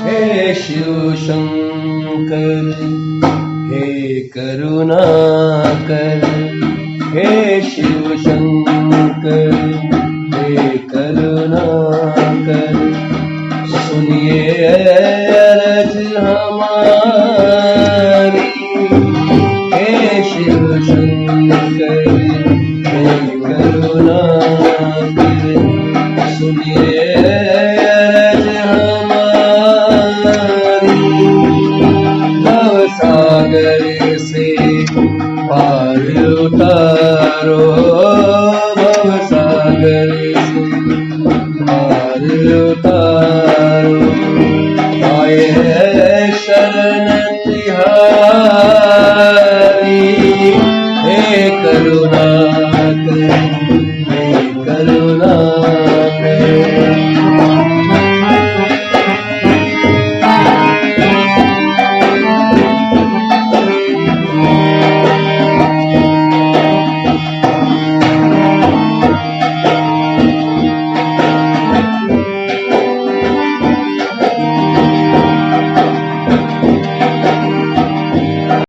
हे शिव शंकर हे करुणाकर हे शिव शंकर हे करुणाकर सुनिए अर्ज हमारी हे शिव शंकर हे करुणाकर सुनिए अर्ज हमारी भव सागर से पार उतारो